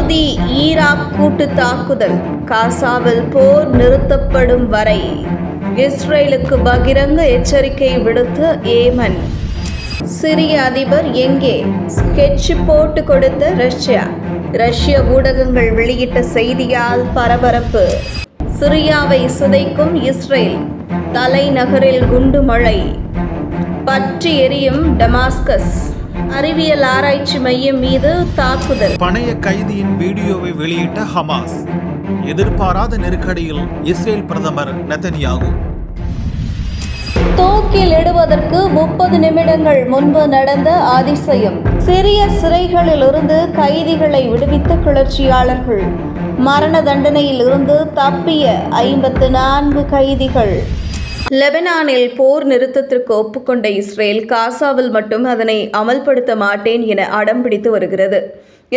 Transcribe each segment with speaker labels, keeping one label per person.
Speaker 1: Houthi Iraq கூட்டு தாக்குதல், காசாவில் போர் நிறுத்தப்படும் வரை இஸ்ரேலுக்கு பகிரங்க எச்சரிக்கை விடுத்த ஏமன். சிரிய அதிபர் எங்கே? ஸ்கெட்ச் போட்டு கொடுத்த ரஷ்ய ஊடகங்கள் வெளியிட்ட செய்தியால் பரபரப்பு. சிரியாவை சிதைக்கும் இஸ்ரேல், தலைநகரில் குண்டு மழை, பற்றி எரியும் டமாஸ்கஸ், அறிவியல் ஆராய்ச்சி மையம் மீது தாக்குதல்.
Speaker 2: பணைய கைதியின் வீடியோவை வெளியிட்ட ஹமாஸ், எதிர்பாராத நெருக்கடியில் இஸ்ரேல் பிரதமர் நெதன்யாகு.
Speaker 1: தூக்கில் இடுவதற்கு 30 நிமிடங்கள் முன்பு நடந்த அதிசயம். சிறிய சிறைகளில் இருந்து கைதிகளை விடுவித்த கிளர்ச்சியாளர்கள். மரண தண்டனையில் இருந்து தப்பிய 54 கைதிகள். லெபனானில் போர் நிறுத்தத்திற்கு ஒப்புக்கொண்ட இஸ்ரேல், காசாவில் மட்டும் அதனை அமல்படுத்த மாட்டேன் என அடம்பிடித்து வருகிறது.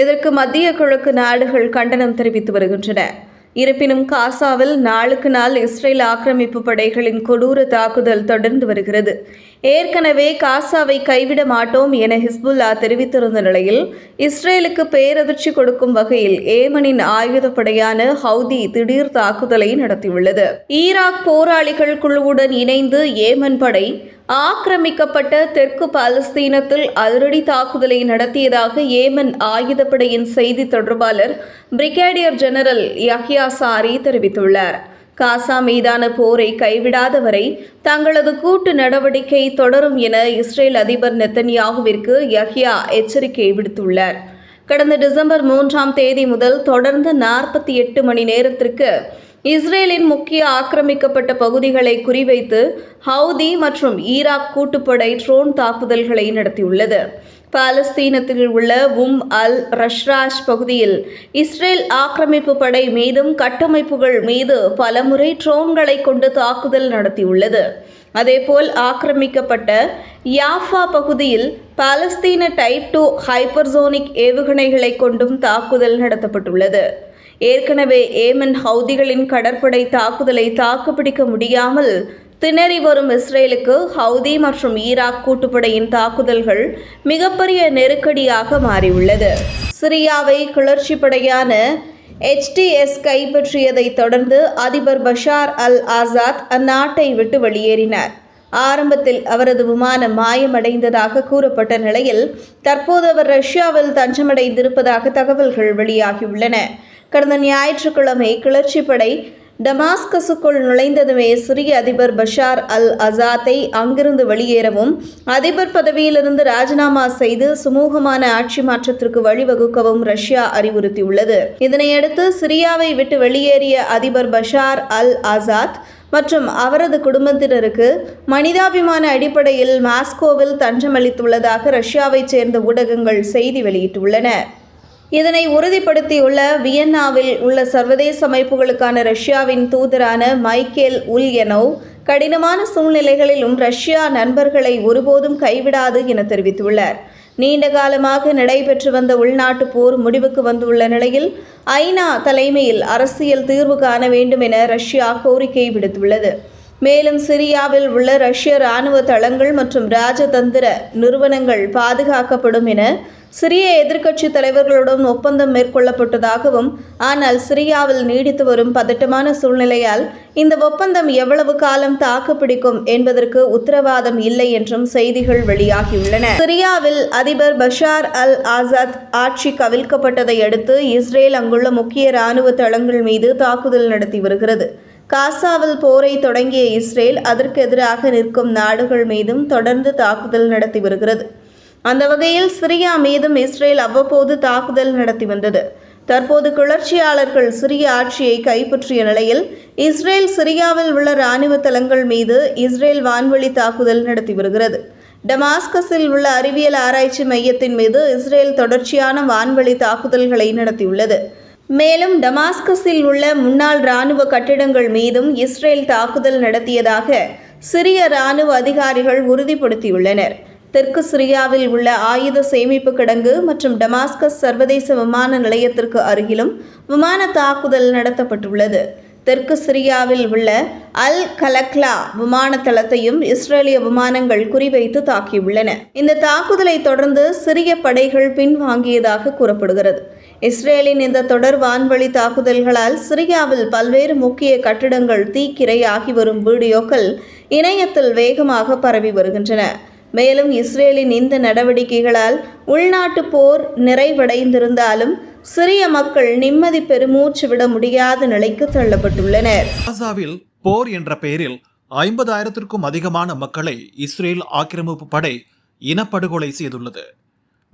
Speaker 1: இதற்கு மத்திய கிழக்கு நாடுகள் கண்டனம் தெரிவித்து வருகின்றன. இருப்பினும் காசாவில் நாளுக்கு நாள் இஸ்ரேல் ஆக்கிரமிப்பு படைகளின் கொடூர தாக்குதல் தொடர்ந்து வருகிறது. ஏற்கனவே காசாவை கைவிட மாட்டோம் என ஹிஸ்புல்லா தெரிவித்திருந்த நிலையில், இஸ்ரேலுக்கு பேரதிர்ச்சி கொடுக்கும் வகையில் ஏமனின் ஆயுதப்படையான ஹவுதி திடீர் தாக்குதலை நடத்தியுள்ளது. ஈராக் போராளிகள் குழுவுடன் இணைந்து ஏமன் படை ஆக்கிரமிக்கப்பட்ட தெற்கு பாலஸ்தீனத்தில் அதிரடி தாக்குதலை நடத்தியதாக ஏமன் ஆயுதப்படையின் செய்தி தொடர்பாளர் பிரிகேடியர் ஜெனரல் யஹ்யா சாரி தெரிவித்துள்ளார். காசா மீதான போரை கைவிடாத வரை தங்களது கூட்டு நடவடிக்கை தொடரும் என இஸ்ரேல் அதிபர் நெதன்யாகுவிற்கு யஹ்யா எச்சரிக்கை விடுத்துள்ளார். கடந்த டிசம்பர் 3ஆம் தேதி முதல் தொடர்ந்து 48 மணி நேரத்திற்கு இஸ்ரேலின் முக்கிய ஆக்கிரமிக்கப்பட்ட பகுதிகளை குறிவைத்து ஹவுதி மற்றும் ஈராக் கூட்டுப்படை ட்ரோன் தாக்குதல்களை நடத்தியுள்ளது. பாலஸ்தீனத்தில் உள்ள அல் ரஷ்ராஷ் பகுதியில் இஸ்ரேல் ஆக்கிரமிப்பு படை மீதும் கட்டமைப்புகள் மீது பலமுறை ட்ரோன்களை கொண்டு தாக்குதல் நடத்தியுள்ளது. அதேபோல் ஆக்கிரமிக்கப்பட்ட யாஃபா பகுதியில் பாலஸ்தீன டைப் 2 ஹைப்பர்சோனிக் ஏவுகணைகளை கொண்டும் தாக்குதல் நடத்தப்பட்டுள்ளது. ஏற்கனவே ஏமன் ஹவுதிகளின் கடற்படை தாக்குதலை தாக்குப்பிடிக்க முடியாமல் திணறி வரும் இஸ்ரேலுக்கு ஹவுதி மற்றும் ஈராக் கூட்டுப்படையின் தாக்குதல்கள் மிகப்பெரிய நெருக்கடியாக மாறியுள்ளது. சிரியாவை கிளர்ச்சி படையான HTS கைப்பற்றியதை தொடர்ந்து அதிபர் பஷார் அல் ஆசாத் அந்நாட்டை விட்டு வெளியேறினார். ஆரம்பத்தில் அவரது விமானம் மாயமடைந்ததாக கூறப்பட்ட நிலையில் தற்போது அவர் ரஷ்யாவில் தஞ்சமடைந்திருப்பதாக தகவல்கள் வெளியாகியுள்ளன. கடந்த ஞாயிற்றுக்கிழமை கிளர்ச்சி படை டமாஸ்கஸுக்குள் நுழைந்ததுமே சிரிய அதிபர் பஷார் அல் ஆசாத்தை அங்கிருந்து வெளியேறவும், அதிபர் பதவியிலிருந்து ராஜினாமா செய்து சுமூகமான ஆட்சி மாற்றத்திற்கு வழிவகுக்கவும் ரஷ்யா அறிவுறுத்தியுள்ளது. இதனையடுத்து சிரியாவை விட்டு வெளியேறிய அதிபர் பஷார் அல் ஆசாத் மற்றும் அவரது குடும்பத்தினருக்கு மனிதாபிமான அடிப்படையில் மாஸ்கோவில் தஞ்சமளித்துள்ளதாக ரஷ்யாவைச் சேர்ந்த ஊடகங்கள் செய்தி வெளியிட்டுள்ளன. இதனை உறுதிப்படுத்தியுள்ள வியன்னாவில் உள்ள சர்வதேச அமைப்புகளுக்கான ரஷ்யாவின் தூதரான மைக்கேல் உல்யனோவ், கடினமான சூழ்நிலைகளிலும் ரஷ்யா நண்பர்களை ஒருபோதும் கைவிடாது என தெரிவித்துள்ளார். நீண்ட காலமாக நடைபெற்று வந்த உள்நாட்டு போர் முடிவுக்கு வந்துள்ள நிலையில் ஐநா தலைமையில் அரசியல் தீர்வு காண வேண்டும் என ரஷ்யா கோரிக்கை விடுத்துள்ளது. மேலும் சிரியாவில் உள்ள ரஷ்ய இராணுவ தளங்கள் மற்றும் ராஜதந்திர நிறுவனங்கள் பாதுகாக்கப்படும் என சிரிய எதிர்க்கட்சி தலைவர்களுடன் ஒப்பந்தம் மேற்கொள்ளப்பட்டதாகவும், ஆனால் சிரியாவில் நீடித்து வரும் பதட்டமான சூழ்நிலையால் இந்த ஒப்பந்தம் எவ்வளவு காலம் தாக்குப்பிடிக்கும் என்பதற்கு உத்தரவாதம் இல்லை என்றும் செய்திகள் வெளியாகியுள்ளன. சிரியாவில் அதிபர் பஷார் அல் ஆசாத் ஆட்சி கவிழ்க்கப்பட்டதை அடுத்து இஸ்ரேல் அங்குள்ள முக்கிய இராணுவ தளங்கள் மீது தாக்குதல் நடத்தி வருகிறது. காசாவில் போரை தொடங்கிய இஸ்ரேல் அதற்கு எதிராக நிற்கும் நாடுகள் மீதும் தொடர்ந்து தாக்குதல் நடத்தி வருகிறது. அந்த வகையில் சிரியா மீதும் இஸ்ரேல் அவ்வப்போது தாக்குதல் நடத்தி வந்தது. தற்போது கிளர்ச்சியாளர்கள் சிரிய ஆட்சியை கைப்பற்றிய நிலையில் இஸ்ரேல் சிரியாவில் உள்ள இராணுவ தளங்கள் மீது இஸ்ரேல் வான்வழி தாக்குதல் நடத்தி வருகிறது. டமாஸ்கஸில் உள்ள அறிவியல் ஆராய்ச்சி மையத்தின் மீது இஸ்ரேல் தொடர்ச்சியான வான்வழி தாக்குதல்களை நடத்தியுள்ளது. மேலும் டமாஸ்கஸில் உள்ள முன்னாள் இராணுவ கட்டிடங்கள் மீதும் இஸ்ரேல் தாக்குதல் நடத்தியதாக சிரிய இராணுவ அதிகாரிகள் உறுதிப்படுத்தியுள்ளனர். தெற்கு சிரியாவில் உள்ள ஆயுத சேமிப்பு கிடங்கு மற்றும் டமாஸ்கஸ் சர்வதேச விமான நிலையத்திற்கு அருகிலும் விமான தாக்குதல் நடத்தப்பட்டுள்ளது. தெற்கு சிரியாவில் உள்ள அல் கலக்லா விமான தளத்தையும் இஸ்ரேலிய விமானங்கள் குறிவைத்து தாக்கியுள்ளன. இந்த தாக்குதலை தொடர்ந்து சிரிய படைகள் பின்வாங்கியதாக கூறப்படுகிறது. இஸ்ரேலின் இந்த தொடர் வான்வழி தாக்குதல்களால் சிரியாவில் பல்வேறு முக்கிய கட்டிடங்கள் தீக்கிரையாகி வரும் வீடியோக்கள் இணையத்தில் வேகமாக பரவி வருகின்றன. மேலும் இஸ்ரேலின் இந்த நடவடிக்கைகளால் உள்நாட்டு போர் நிறைவடைந்திருந்தாலும் சிரிய மக்கள் நிம்மதி பெருமூச்சு விட முடியாத நிலைக்கு தள்ளப்பட்டுள்ளனர்.
Speaker 2: காசாவில் போர் என்ற பெயரில் 50,000க்கும் அதிகமான மக்களை இஸ்ரேல் ஆக்கிரமிப்பு படை இனப்படுகொலை செய்துள்ளது.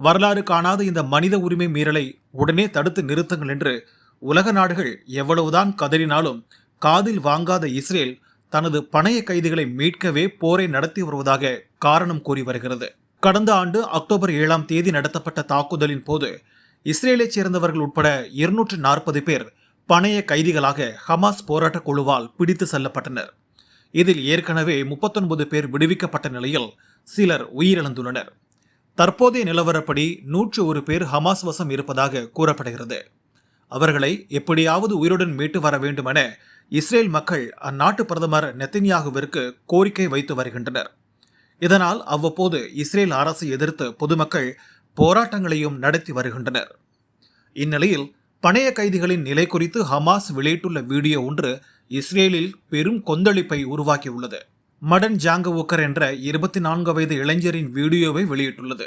Speaker 2: வரலாறு காணாத இந்த மனித உரிமை மீறலை உடனே தடுத்து நிறுத்துங்கள் என்று உலக நாடுகள் எவ்வளவுதான் கதறினாலும் காதில் வாங்காத இஸ்ரேல் தனது பணைய கைதிகளை மீட்கவே போரை நடத்தி வருவதாக காரணம் கூறி வருகிறது. கடந்த ஆண்டு அக்டோபர் 7ஆம் தேதி நடத்தப்பட்ட தாக்குதலின் போது இஸ்ரேலைச் சேர்ந்தவர்கள் உட்பட 240 பேர் பணைய கைதிகளாக ஹமாஸ் போராட்ட குழுவால் பிடித்து செல்லப்பட்டனர். இதில் ஏற்கனவே 39 பேர் விடுவிக்கப்பட்ட நிலையில் சிலர் உயிரிழந்துள்ளனர். தற்போதைய நிலவரப்படி 101 பேர் ஹமாஸ் வசம் இருப்பதாக கூறப்படுகிறது. அவர்களை எப்படியாவது உயிருடன் மீட்டு வர வேண்டுமென இஸ்ரேல் மக்கள் அந்நாட்டு பிரதமர் நெத்தன்யாகுவிற்கு கோரிக்கை வைத்து வருகின்றனர். இதனால் அவ்வப்போது இஸ்ரேல் அரசை எதிர்த்து பொதுமக்கள் போராட்டங்களையும் நடத்தி வருகின்றனர். இந்நிலையில் பணைய கைதிகளின் நிலை குறித்து ஹமாஸ் வெளியிட்டுள்ள வீடியோ ஒன்று இஸ்ரேலில் பெரும் கொந்தளிப்பை உருவாக்கியுள்ளது. மடன் ஜாங்கவுக்கர் என்ற 24 வயது இளைஞரின் வீடியோவை வெளியிட்டுள்ளது.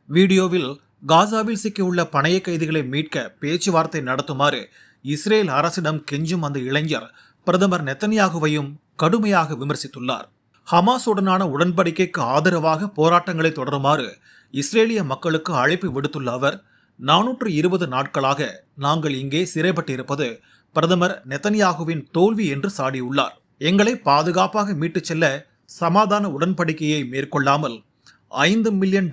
Speaker 2: வீடியோவில் காசாவில் சிக்கியுள்ள பணைய கைதிகளை மீட்க பேச்சுவார்த்தை நடத்துமாறு இஸ்ரேல் அரசிடம் கெஞ்சும் அந்த இளைஞர் பிரதமர் நெத்தன்யாகுவையும் கடுமையாக விமர்சித்துள்ளார். ஹமாஸுடனான உடன்படிக்கைக்கு ஆதரவாக போராட்டங்களை தொடருமாறு இஸ்ரேலிய மக்களுக்கு அழைப்பு விடுத்துள்ள அவர் 420 நாட்களாக நாங்கள் இங்கே சிறைப்பட்டிருப்பது பிரதமர் நெத்தன்யாகுவின் தோல்வி என்று சாடியுள்ளார். எங்களை பாதுகாப்பாக மீட்டுச் செல்ல சமாதான உடன்படிக்கையை மேற்கொள்ளாமல் $5 மில்லியன்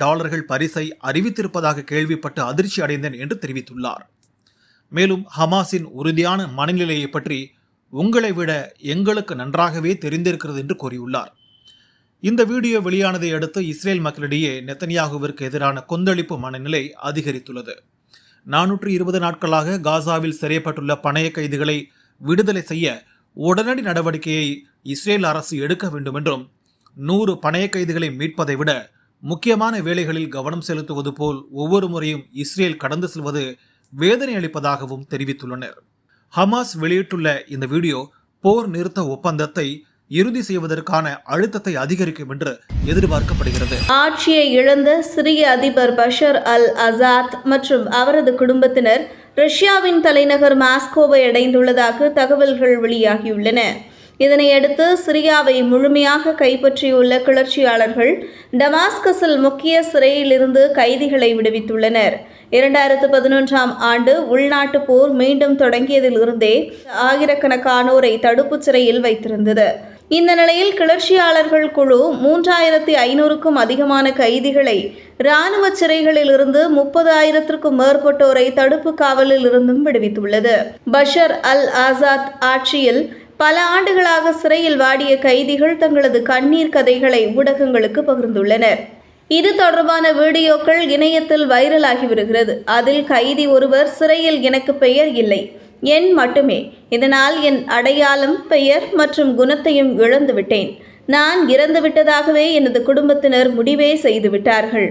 Speaker 2: பரிசை அறிவித்திருப்பதாக கேள்விப்பட்டு அதிர்ச்சி அடைந்தேன் என்று தெரிவித்துள்ளார். மேலும் ஹமாஸின் உறுதியான மனநிலையை பற்றி உங்களை விட எங்களுக்கு நன்றாகவே தெரிந்திருக்கிறது என்று கூறியுள்ளார். இந்த வீடியோ வெளியானதை அடுத்து இஸ்ரேல் மக்களிடையே நெத்தன்யாகுவிற்கு எதிரான கொந்தளிப்பு மனநிலை அதிகரித்துள்ளது. 420 நாட்களாக காசாவில் சிறைப்பட்டுள்ள பணைய கைதிகளை விடுதலை செய்ய உடனடி நடவடிக்கையை இஸ்ரேல் அரசு எடுக்க வேண்டும் என்றும் 100 பணைய கைதிகளை மீட்பதை விட முக்கியமான வேலைகளில் கவனம் செலுத்துவது போல் ஒவ்வொரு முறையும் இஸ்ரேல் கடந்து செல்வது வேதனை அளிப்பதாகவும் தெரிவித்துள்ளனர். ஹமாஸ் வெளியிட்டுள்ள இந்த வீடியோ போர் நிறுத்த ஒப்பந்தத்தை இறுதி செய்வதற்கான அழுத்தத்தை அதிகரிக்கும் என்று எதிர்பார்க்கப்படுகிறது.
Speaker 1: ஆட்சியை இழந்த சிரிய அதிபர் பஷர் அல் அசாத் மற்றும் அவரது குடும்பத்தினர் ரஷ்யாவின் தலைநகர் மாஸ்கோவை அடைந்துள்ளதாக தகவல்கள் வெளியாகியுள்ளன. இதனையடுத்து சிரியாவை முழுமையாக கைப்பற்றியுள்ள கிளர்ச்சியாளர்கள் டமாஸ்கஸில் முக்கிய சிறையிலிருந்து கைதிகளை விடுவித்துள்ளனர். 2011ஆம் ஆண்டு உள்நாட்டு போர் மீண்டும் தொடங்கியதிலிருந்தே ஆயிரக்கணக்கானோரை தடுப்புச் சிறையில் வைத்திருந்தது. இந்த நிலையில் கிளர்ச்சியாளர்கள் குழு 3500க்கும் அதிகமான கைதிகளை இராணுவ சிறைகளிலிருந்து 30,000க்கும் மேற்பட்டோரை தடுப்பு காவலில் இருந்தும் விடுவித்துள்ளது. பஷர் அல் ஆசாத் ஆட்சியில் பல ஆண்டுகளாக சிறையில் வாடிய கைதிகள் தங்களது கண்ணீர் கதைகளை ஊடகங்களுக்கு பகிர்ந்துள்ளனர். இது தொடர்பான வீடியோக்கள் இணையத்தில் வைரலாகி வருகிறது. அதில் கைதி ஒருவர் சிறையில் எனக்கு பெயர் இல்லை, எண் மட்டுமே. இதனால் என் அடையாளம், பெயர் மற்றும் குணத்தையும் இழந்துவிட்டேன். நான் இறந்துவிட்டதாகவே எனது குடும்பத்தினர் முடிவே செய்துவிட்டார்கள்.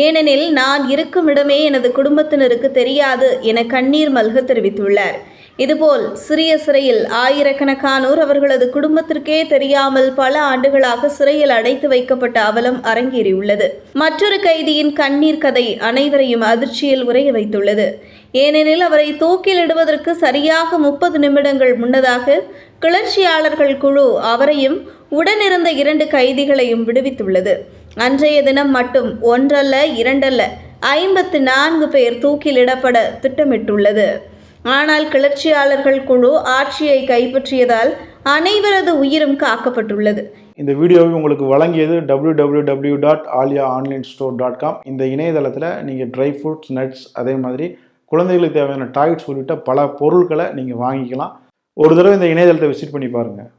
Speaker 1: ஏனெனில் நான் இருக்கும் இடமே எனது குடும்பத்தினருக்கு தெரியாது என கண்ணீர் மல்க தெரிவித்துள்ளார். இதுபோல் சிறிய சிறையில் ஆயிரக்கணக்கானோர் அவர்களது குடும்பத்திற்கே தெரியாமல் பல ஆண்டுகளாக சிறையில் அடைத்து வைக்கப்பட்ட அவலம் அரங்கேறியுள்ளது. மற்றொரு கைதியின் கண்ணீர் கதை அனைவரையும் அதிர்ச்சியில் உறைய வைத்துள்ளது. ஏனெனில் அவரை தூக்கிலிடுவதற்கு சரியாக 30 நிமிடங்கள் முன்னதாக கிளர்ச்சியாளர்கள் குழு அவரையும் உடனிருந்த 2 கைதிகளையும் விடுவித்துள்ளது. அன்றைய தினம் மட்டும் 1 அல்ல 2 அல்ல 54 பேர் தூக்கிலிடப்பட திட்டமிட்டுள்ளது. ஆனால் கிளர்ச்சியாளர்கள் குழு ஆட்சியை கைப்பற்றியதால் அனைவரது உயிரும் காக்கப்பட்டுள்ளது.
Speaker 3: இந்த வீடியோவை உங்களுக்கு வழங்கியது www.aliaonlinestore.com. இந்த இணையதளத்தில் நீங்கள் ட்ரை ஃப்ரூட்ஸ், நட்ஸ், அதே மாதிரி குழந்தைகளுக்கு தேவையான டாய்ஸ் உள்ளிட்ட பல பொருட்களை நீங்கள் வாங்கிக்கலாம். ஒரு தடவை இந்த இணையதளத்தை விசிட் பண்ணி பாருங்கள்.